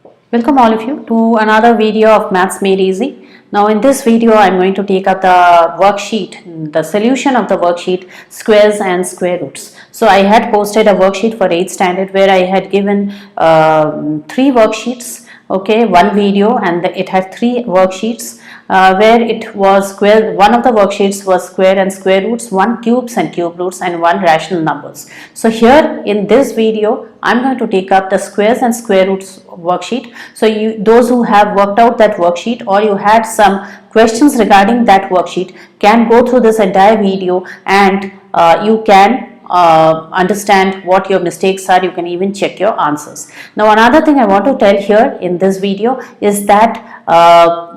Welcome all of you to another video of Maths Made Easy. Now in this video I am going to take up the worksheet, the solution of the worksheet squares and square roots. So I had posted a worksheet for 8th standard where I had given 3 worksheets, okay, one video, and it had 3 worksheets where it was square. One of the worksheets was square and square roots, 1 cubes and cube roots, and 1 rational numbers. So here in this video I'm going to take up the squares and square roots worksheet. So those who have worked out that worksheet or you had some questions regarding that worksheet can go through this entire video and you can understand what your mistakes are. You can even check your answers. Now another thing I want to tell here in this video is that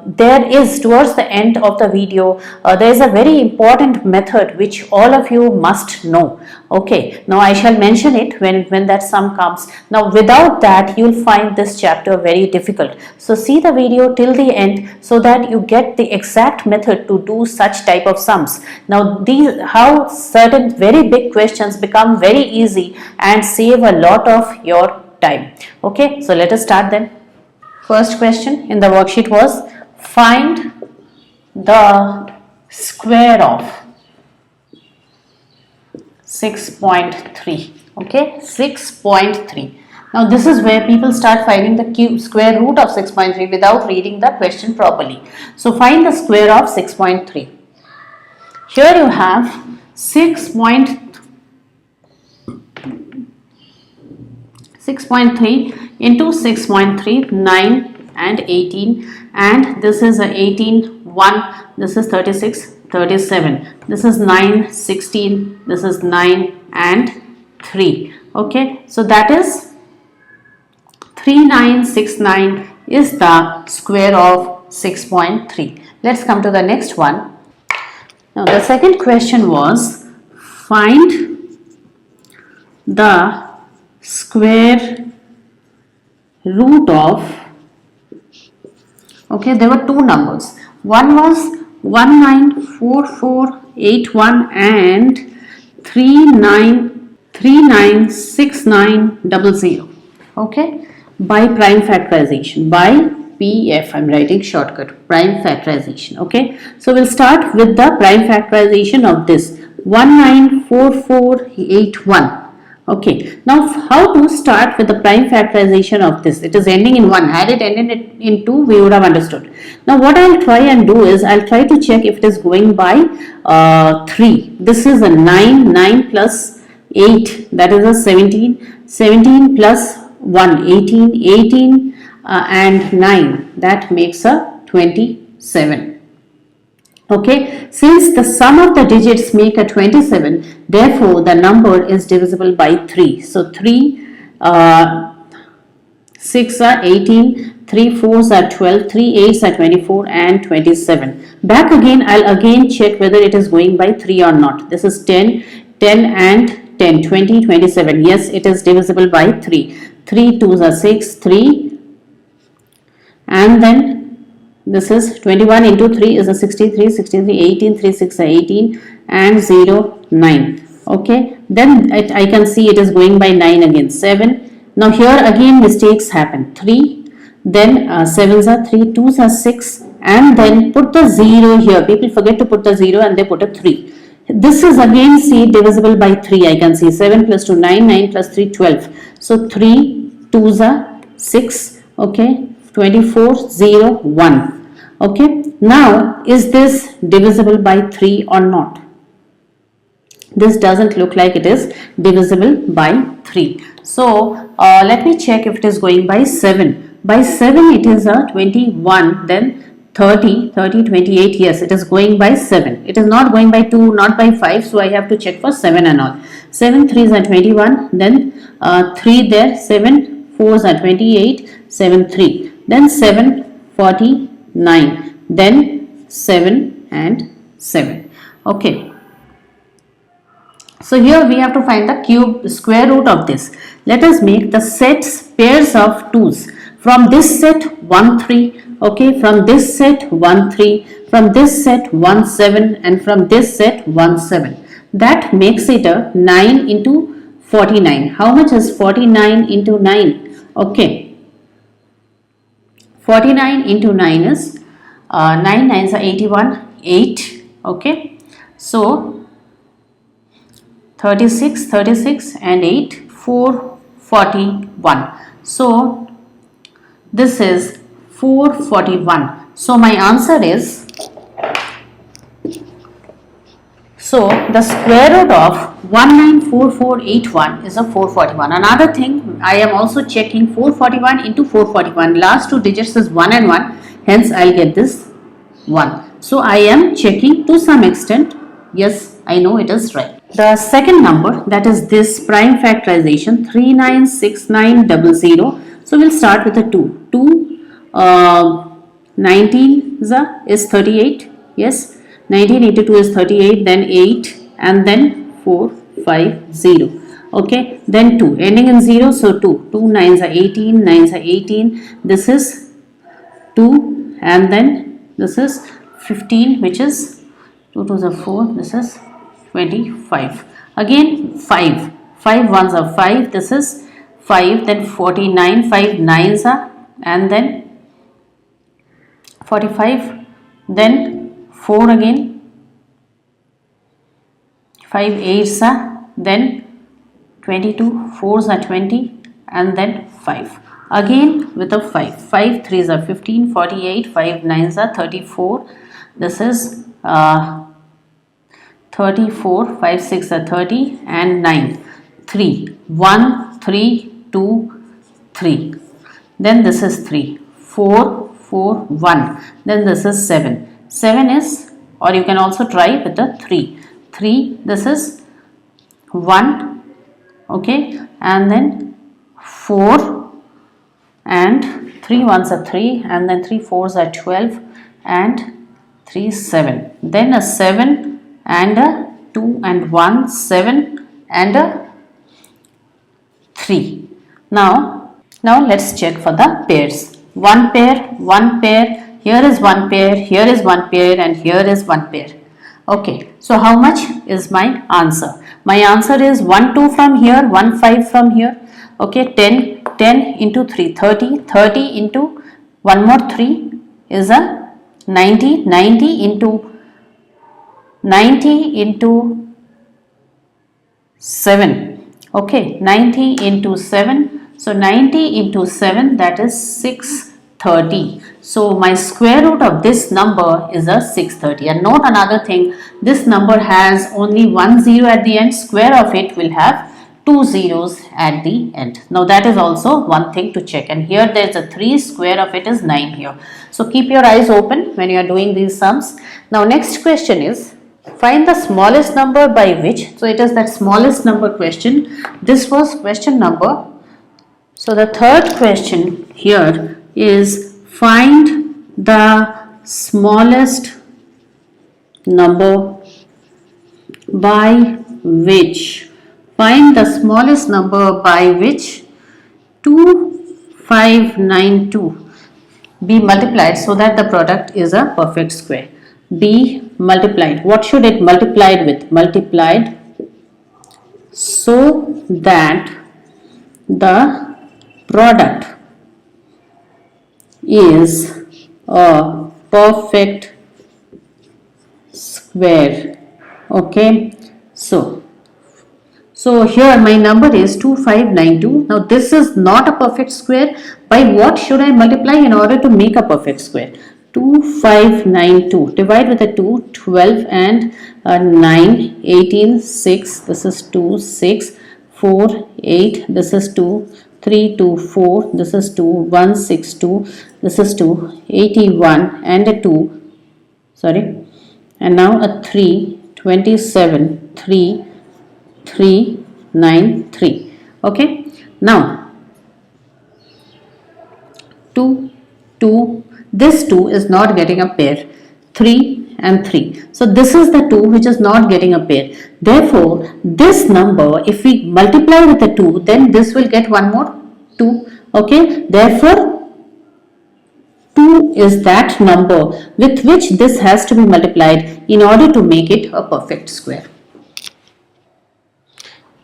there is, towards the end of the video, there is a very important method which all of you must know. Okay, now I shall mention it when that sum comes. Now without that you'll find this chapter very difficult. So see the video till the end so that you get the exact method to do such type of sums. Now these, how certain very big questions become very easy and save a lot of your time. Okay, so let us start then. First question in the worksheet was find the square of 6.3. okay, 6.3. Now this is where people start finding the square root of 6.3 without reading the question properly. So find the square of 6.3. Here you have 6.3 into 6.3, 9 and 18, and this is 18, 1, this is 36, 37, this is 9, 16, this is 9 and 3. Okay, so that is 3969 is the square of 6.3. Let's come to the next one. Now the second question was find the square root of, okay, there were 2 numbers. One was 194481 and 396900. Okay, by prime factorization, by PF, I'm writing shortcut, prime factorization. Okay, so we'll start with the prime factorization of this 194481. Okay, now how to start with the prime factorization of this? It is ending in 1. Had it ended in 2, we would have understood. Now what I'll try and do is, I'll try to check if it is going by 3. This is a 9, 9 plus 8, that is a 17, 17 plus 1, 18, 18 and 9, that makes a 27. Okay, since the sum of the digits make a 27, therefore the number is divisible by 3. So 3, 6 are 18, 3 4s are 12, 3 8s are 24 and 27. Back again, I'll again check whether it is going by 3 or not. This is 10, 10 and 10, 20, 27. Yes, it is divisible by 3. 3 2s are 6, 3, and then this is 21 into 3 is a 63, 63, 18, 3 6 are 18 and 0, 9. Okay, then I can see it is going by 9 again, 7. Now here again mistakes happen, 3, then 7s are 3, 2s are 6, and then put the 0 here. People forget to put the 0 and they put a 3. This is again, see, divisible by 3. I can see 7 plus 2, 9, 9 plus 3, 12. So 3, 2s are 6, okay, 24, 0, 1. Okay, now is this divisible by 3 or not? This doesn't look like it is divisible by 3. So let me check if it is going by 7. By 7 it is a 21, then 30, 30, 28. Yes, it is going by 7. It is not going by 2, not by 5. So I have to check for 7 and all. 7 3s are 21, then 3 there, 7 4s are 28, 7 3, then 7 40, 9, then 7 and 7. Okay, so here we have to find the square root of this. Let us make the sets pairs of 2's. From this set 1 3, okay, from this set 1 3, from this set 1 7, and from this set 1 7. That makes it a 9 into 49. How much is 49 into 9? Okay, 49 into 9 is 9 9s are 81, 8. Okay, so 36, 36 and 8, 441. So this is 441. So my answer is, so the square root of 194481 is a 441. Another thing, I am also checking 441 into 441. Last two digits is 1 and 1. Hence, I'll get this 1. So I am checking to some extent. Yes, I know it is right. The second number, that is this prime factorization 396900. So we'll start with a 2. 19 is 38. Yes. 19 into 2 is 38, then 8 and then 450. Okay, then 2 ending in 0, so 2 9s are 18, 9s are 18. This is 2 and then this is 15, which is 2 2s are 4, this is 25. Again 5 ones are 5, this is 5, then 49, 5 9s are, and then 45, then 4 again, 5 8s are, then 22, 4s are 20 and then 5. Again with a 5, 5 3s are 15, 48, 5 9s are 34, this is 34, 5 6 are 30 and 9, 3, 1, 3, 2, 3, then this is 3, 4, 4, 1, then this is 7. 7 is, or you can also try with the 3. 3, this is 1, okay, and then 4 and 3 ones are 3 and then 3 4s are 12 and 3 7. Then a 7 and a 2 and 1, 7 and a 3. Now let's check for the pairs. One pair, here is one pair, here is one pair and here is one pair. Okay, so how much is my answer? My answer is 1 2 from here, 1 5 from here. Okay, 10 into 3, 30, 30 into one more 3 is a 90, 90 into 7. Okay, 90 into 7. So 90 into 7, that is 630. So my square root of this number is a 630. And note another thing, this number has only one 0 at the end. Square of it will have 2 zeros at the end. Now that is also one thing to check. And here there is a 3, square of it is 9 here. So keep your eyes open when you are doing these sums. Now next question is, find the smallest number by which, so it is that smallest number question. This was question number. So the third question here is, find the smallest number by which, find the smallest number by which 2592 be multiplied so that the product is a perfect square. Be multiplied. What should it multiplied with? Multiplied so that the product is a perfect square. Okay, so here my number is 2592. Now this is not a perfect square. By what should I multiply in order to make a perfect square? 2592, divide with a 2, 12 and 9, 18, 6, this is 2, 6, 4, 8, this is 2, 3, 2, 4, this is 2, 1, 6, 2, this is 2, 81 and a 2, sorry, and now a 3, 27, 3, 3, 9, 3. Okay, now 2, 2, this 2 is not getting a pair, 3 and 3. So this is the 2 which is not getting a pair. Therefore, this number, if we multiply with the 2, then this will get one more 2. Okay, therefore 2 is that number with which this has to be multiplied in order to make it a perfect square.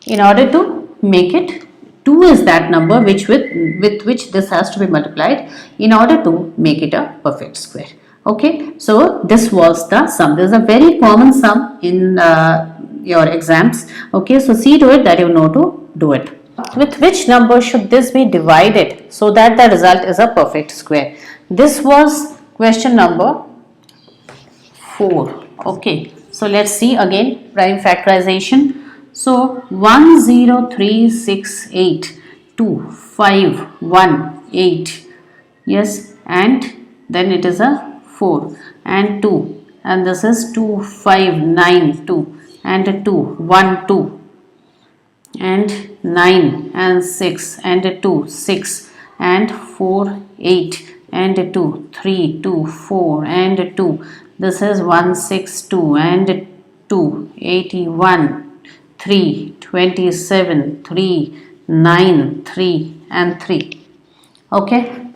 In order to make it 2 is that number which with which this has to be multiplied in order to make it a perfect square. Okay, so this was the sum. This is a very common sum in your exams. Okay, so see to it that you know to do it. With which number should this be divided so that the result is a perfect square? This was question number 4. Okay, so let's see again prime factorization. So 103682518, yes, and then it is a 4 and 2, and this is 2592 and a 2 1 2 and 9 and 6 and a 2 6 and 4 8 and a 2 3 2 4 and a 2. This is 162 and a 2 81 3 27 3 9 3 and 3. Okay,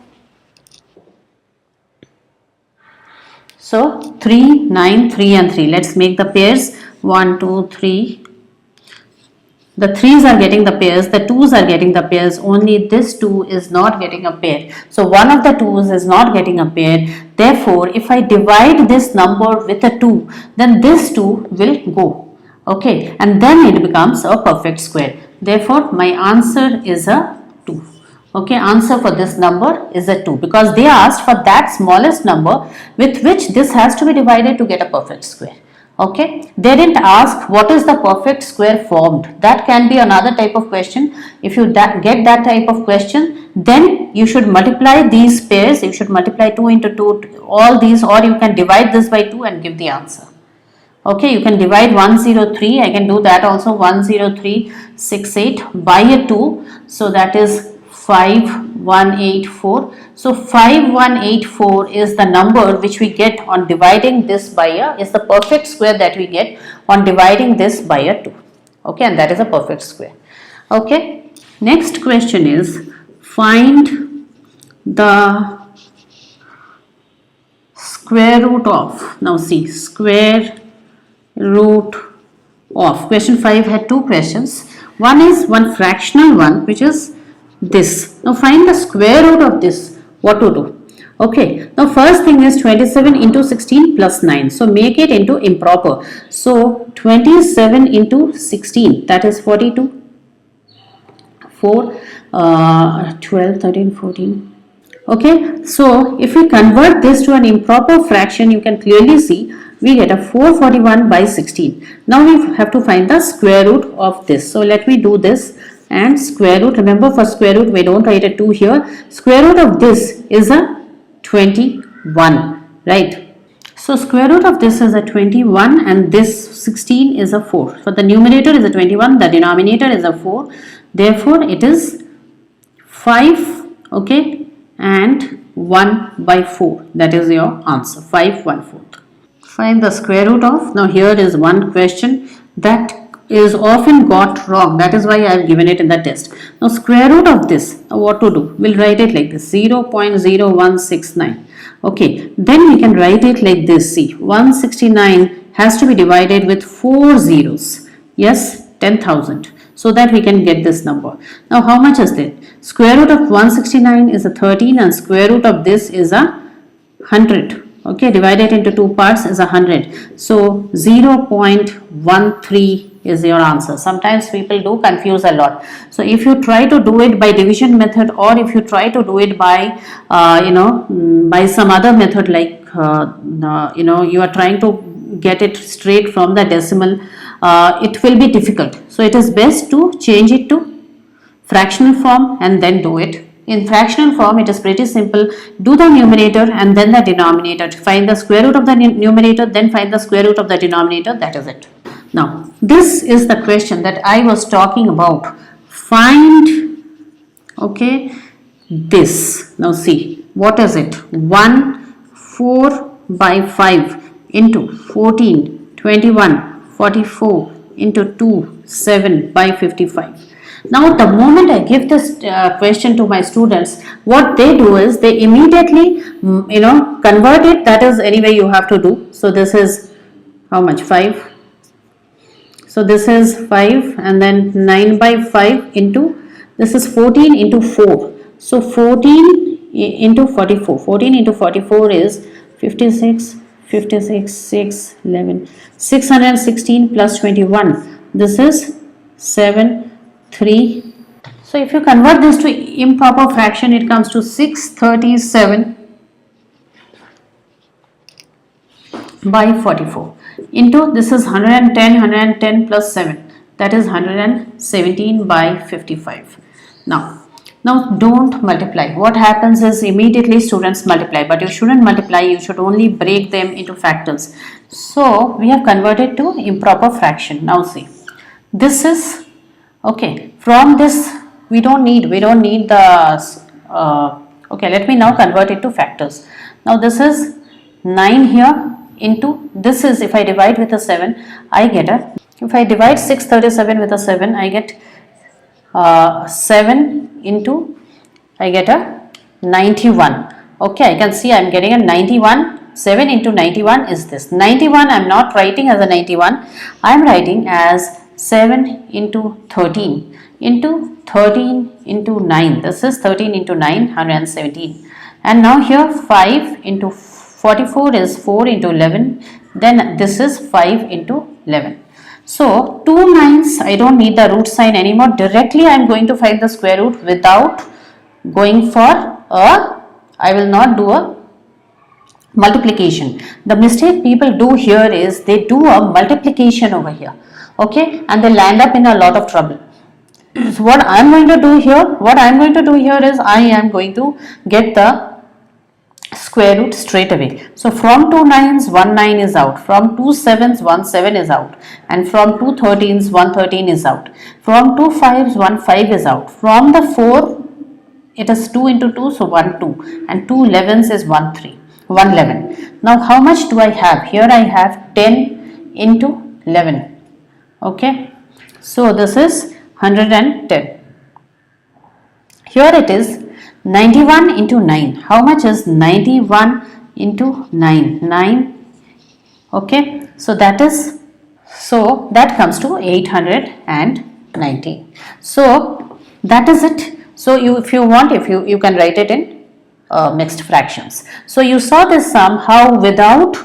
so 3 9 3 and 3. Let's make the pairs. 1 2 3. The 3's are getting the pairs, the 2's are getting the pairs, only this 2 is not getting a pair. So one of the 2's is not getting a pair. Therefore, if I divide this number with a 2, then this 2 will go. Okay, and then it becomes a perfect square. Therefore, my answer is a 2. Okay, answer for this number is a 2 because they asked for that smallest number with which this has to be divided to get a perfect square. Okay, they didn't ask what is the perfect square formed. That can be another type of question. If you get that type of question, then you should multiply these pairs. You should multiply 2 into 2, all these, or you can divide this by 2 and give the answer. Okay, you can divide 103. I can do that also. 10368 by a 2. So that is 5184. So 5184 is the number which we get on dividing this by a, is the perfect square that we get on dividing this by a 2. Okay, and that is a perfect square. Okay, next question is find the square root of. Now see, square root of. Question 5 had 2 questions. One is one fractional one, which is this. Now find the square root of this. What to do? Okay, now first thing is 27 into 16 plus 9. So make it into improper. So 27 into 16, that is 42. 4, 12, 13, 14. Okay, so if we convert this to an improper fraction, you can clearly see we get a 441 by 16. Now we have to find the square root of this. So let me do this. And square root, remember for square root we don't write a 2 here. Square root of this is a 21, right? So square root of this is a 21 and this 16 is a 4. So the numerator is a 21, the denominator is a 4. Therefore it is 5, okay, and 1 by 4. That is your answer, 5 1/4. Find the square root of. Now here is one question that is often got wrong. That is why I have given it in the test. Now square root of this, what to do? We'll write it like this, 0.0169. Okay, then we can write it like this. See, 169 has to be divided with 4 zeros. Yes, 10,000. So that we can get this number. Now how much is that? Square root of 169 is a 13 and square root of this is a 100. Okay, divided into 2 parts is 100. So 0.13 is your answer. Sometimes people do confuse a lot. So if you try to do it by division method, or if you try to do it by by some other method, like you are trying to get it straight from the decimal, it will be difficult. So it is best to change it to fractional form and then do it. In fractional form, it is pretty simple. Do the numerator and then the denominator. Find the square root of the numerator, then find the square root of the denominator. That is it. Now, this is the question that I was talking about. Find, okay, this. Now see, what is it? 1 4 by 5 into 14, 21, 44 into 2, 7 by 55. Now the moment I give this question to my students, what they do is they immediately convert it. That is anyway you have to do. So this is how much? 5. So this is 5 and then 9 by 5 into This is 14 into 4. So 14 into 44. 14 into 44 is 56, 56, 6, 11. 616 plus 21. This is 7, 3. So if you convert this to improper fraction, it comes to 637 by 44 into, this is 110 plus 7, that is 117 by 55. Now don't multiply. What happens is immediately students multiply, but you shouldn't multiply, you should only break them into factors. So we have converted to improper fraction. Now see, this is okay. From this we don't need the okay, let me now convert it to factors. Now this is 9 here into, this is, if I divide with a 7, I get a, if I divide 637 with a 7, I get 7 into, I get a 91. Okay, I can see I am getting a 91. 7 into 91 is this. 91 I am not writing as a 91, I am writing as 7 into 13 into 13 into 9. This is 13 into 9, 117. And now here 5 into 44 is 4 into 11. Then this is 5 into 11. So 2 9s, I don't need the root sign anymore. Directly I am going to find the square root without going for a, I will not do a multiplication. The mistake people do here is they do a multiplication over here. Okay, and they land up in a lot of trouble. So what I am going to do here, is I am going to get the square root straight away. So from 2 9s, 1 9 is out. From 2 7s, 1 7 is out. And from 2 13s, 1 13 is out. From 2 5s, 1 5 is out. From the 4, it is 2 into 2, so 1 2. And 2 11s is 1 3. 1 11. Now how much do I have? Here I have 10 into 11. Okay. So this is 110. Here it is 91 into 9. How much is 91 into 9? 9. Okay. So that comes to 890. So that is it. So if you want, you can write it in mixed fractions. So you saw this sum, how without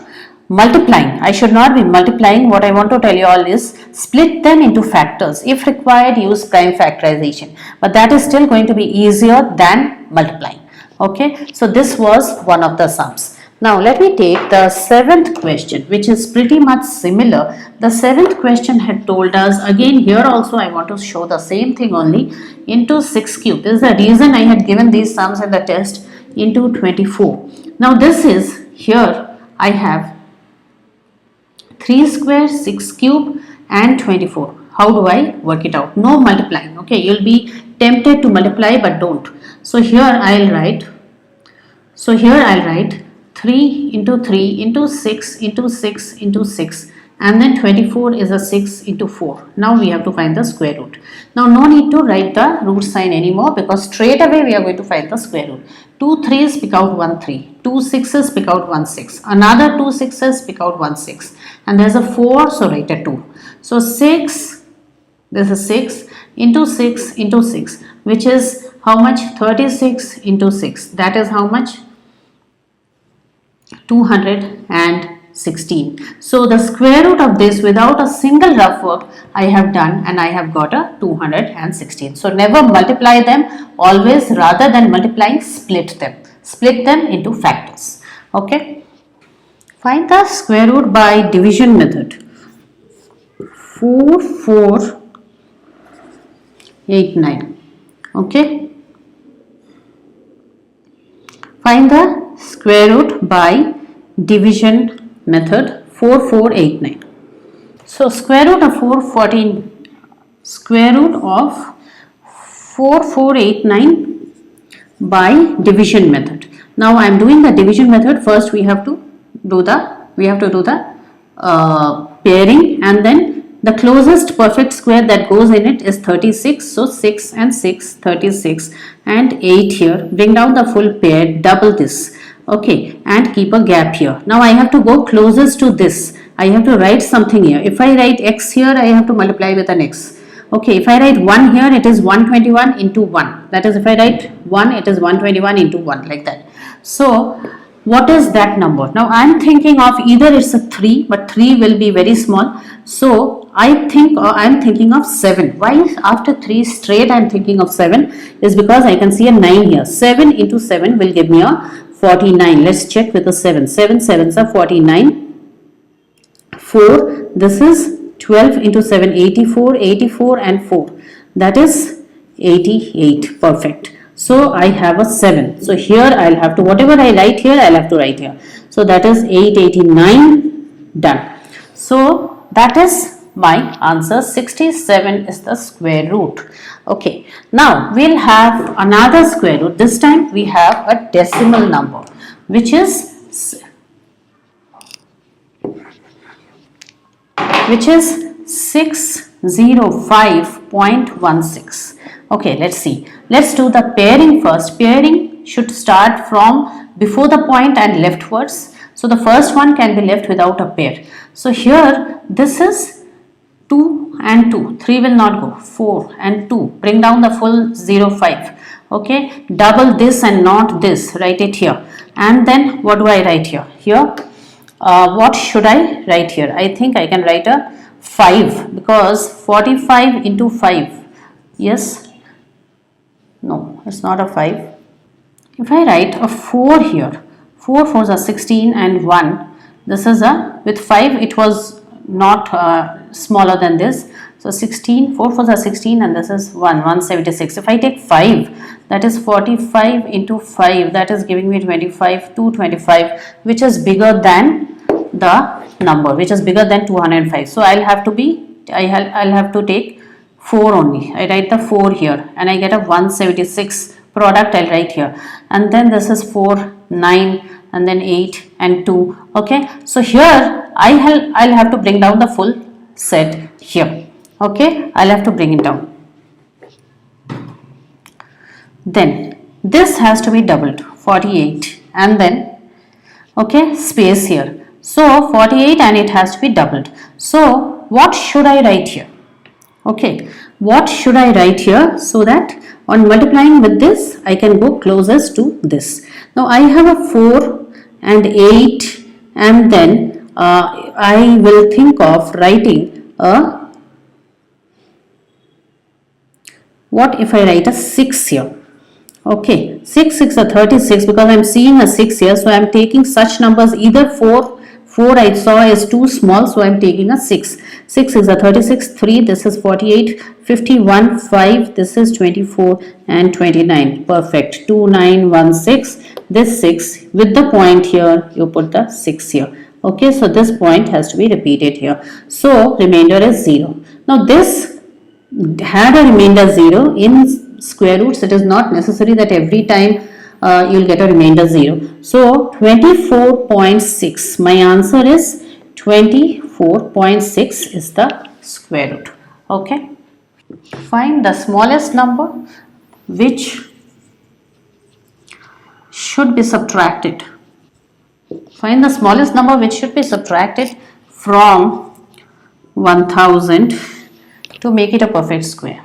multiplying, I should not be multiplying. What I want to tell you all is split them into factors. If required, use prime factorization, but that is still going to be easier than multiplying. Okay, so this was one of the sums. Now let me take the 7th question, which is pretty much similar. The 7th question had told us, again here also I want to show the same thing only, into 6 cube. This is the reason I had given these sums in the test, into 24. Now this is, here I have 3 square, 6 cube and 24. How do I work it out? No multiplying. Okay, you'll be tempted to multiply, but don't. So here I'll write 3 into 3 into 6 into 6 into 6, and then 24 is a 6 into 4. Now we have to find the square root. Now no need to write the root sign anymore, because straight away we are going to find the square root. 2 3s pick out 1 3, 2 6s pick out 1 6, another 2 6s pick out 1 6, and there's a 4, so write a 2. So 6, this is 6 into 6 into 6, which is how much? 36 into 6, that is how much? 216. So the square root of this, without a single rough work, I have done, and I have got a 216. So never multiply them, always rather than multiplying, split them into factors. Okay, find the square root by division method. 4489. Okay, find the square root by division method, 4489. So square root of 4489 by division method. Now I am doing the division method. First we have to do the pairing, and then the closest perfect square that goes in it is 36. So 6 and 6, 36, and 8 here. Bring down the full pair, double this. Okay, and keep a gap here. Now I have to go closest to this. I have to write something here. If I write x here, I have to multiply with an x. Okay, if I write 1 here, it is 121 into 1. That is, if I write 1, it is 121 into 1, like that. So, what is that number? Now, I am thinking of either it's a 3, but 3 will be very small. So, I am thinking of 7. Why after 3 straight I am thinking of 7? Is because I can see a 9 here. 7 into 7 will give me a 49. Let's check with the 7. 7 sevens are 49. 4, this is 12 into 7, 84, 84 and 4. That is 88. Perfect. So I have a 7. So here I'll have to, whatever I write here, I'll have to write here. So that is 889. Done. So that is my answer. 67 is the square root. Okay. Now we'll have another square root. This time we have a decimal number, which is 605.16. Okay, let's see. Let's do the pairing first. Pairing should start from before the point and leftwards. So the first one can be left without a pair. So here this is 2 and 2. 3 will not go. 4 and 2. Bring down the full 05. Okay, double this and not this. Write it here. And then what do I write here? Here, what should I write here? I think I can write a 5 because 45 into 5. Yes. No, it's not a 5. If I write a 4 here, 4 fours are 16 and 1. This is a, with 5 it was not smaller than this. So 16, 4 fours are 16 and this is 176. If I take 5, that is 45 into 5. That is giving me 25, 225, which is bigger than the number, which is bigger than 205. So I'll have to take 4 only. I write the 4 here and I get a 176 product. I'll write here, and then this is 4, 9 and then 8 and 2. Okay, so here I'll have to bring down the full set here. Okay, I'll have to bring it down. Then this has to be doubled, 48, and then okay, space here. So 48 and it has to be doubled. So what should I write here? Okay, what should I write here so that on multiplying with this I can go closest to this. Now I have a 4 and 8 and then I will think of writing a, what if I write a 6 here? Okay, 6 6 are 36 because I am seeing a 6 here, so I am taking such numbers, either 4 I saw is too small, so I am taking a 6. 6 is a 36, 3, this is 48, 51, 5, this is 24 and 29. Perfect. 2916, this 6 with the point here, you put the 6 here. Okay, so this point has to be repeated here. So remainder is 0. Now this had a remainder 0 in square roots. It is not necessary that every time you'll get a remainder 0. So 24.6. My answer is 24.6 is the square root. Okay. Find the smallest number which should be subtracted. Find the smallest number which should be subtracted from 1000 to make it a perfect square.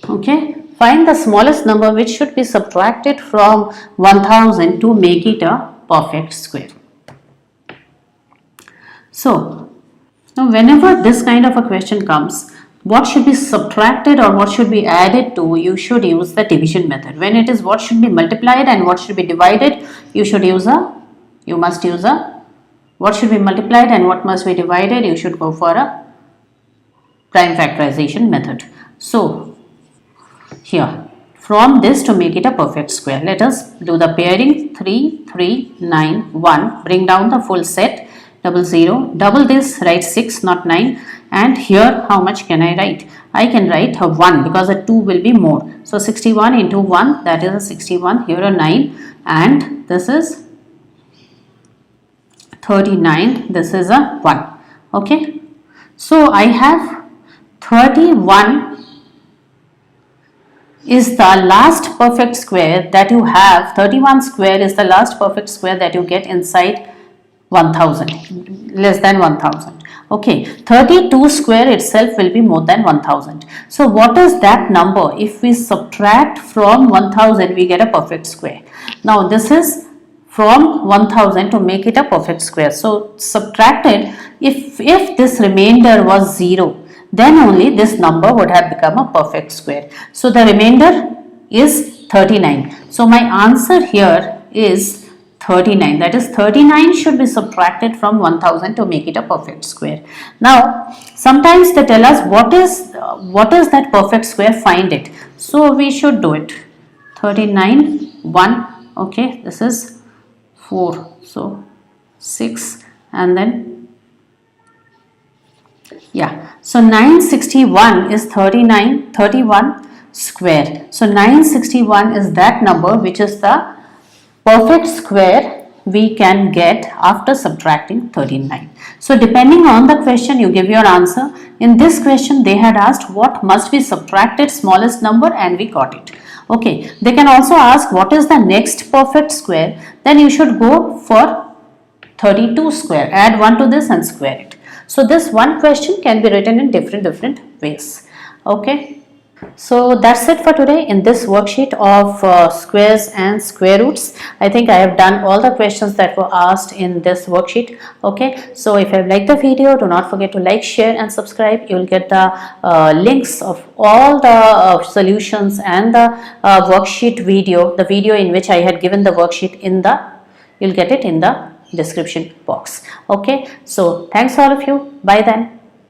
Okay. Find the smallest number which should be subtracted from 1000 to make it a perfect square. So, now whenever this kind of a question comes, what should be subtracted or what should be added to, you should use the division method. When it is what should be multiplied and what should be divided, you must use a, what should be multiplied and what must be divided, you should go for a prime factorization method. So, here, from this to make it a perfect square, let us do the pairing. 3, 3, 9, 1. Bring down the full set. 00. Double this, write 6, not 9. And here, how much can I write? I can write a 1 because a 2 will be more. So 61 into 1, that is a 61. Here a 9. And this is 39. This is a 1. Okay. So I have 31 is the last perfect square that you have. 31 square is the last perfect square that you get inside 1000, less than 1000. Okay, 32 square itself will be more than 1000. So what is that number? If we subtract from 1000, we get a perfect square. Now this is from 1000 to make it a perfect square. So subtracted, if this remainder was 0, then only this number would have become a perfect square. So the remainder is 39. So my answer here is 39. That is 39 should be subtracted from 1000 to make it a perfect square. Now sometimes they tell us what is that perfect square, find it. So we should do it. 39, 1, okay, this is 4, so 6, and then yeah, so 961 is 31 square. So 961 is that number which is the perfect square we can get after subtracting 39. So depending on the question you give your answer. In this question they had asked what must be subtracted smallest number, and we got it. Okay, they can also ask what is the next perfect square, then you should go for 32 square, add 1 to this and square it. So this one question can be written in different ways. Okay. So that's it for today in this worksheet of squares and square roots. I think I have done all the questions that were asked in this worksheet. Okay, so if you have liked the video, do not forget to like, share and subscribe. You will get the links of all the solutions and the worksheet video, the video in which I had given the worksheet in the, you'll get it in the description box. Okay, so thanks all of you. Bye then.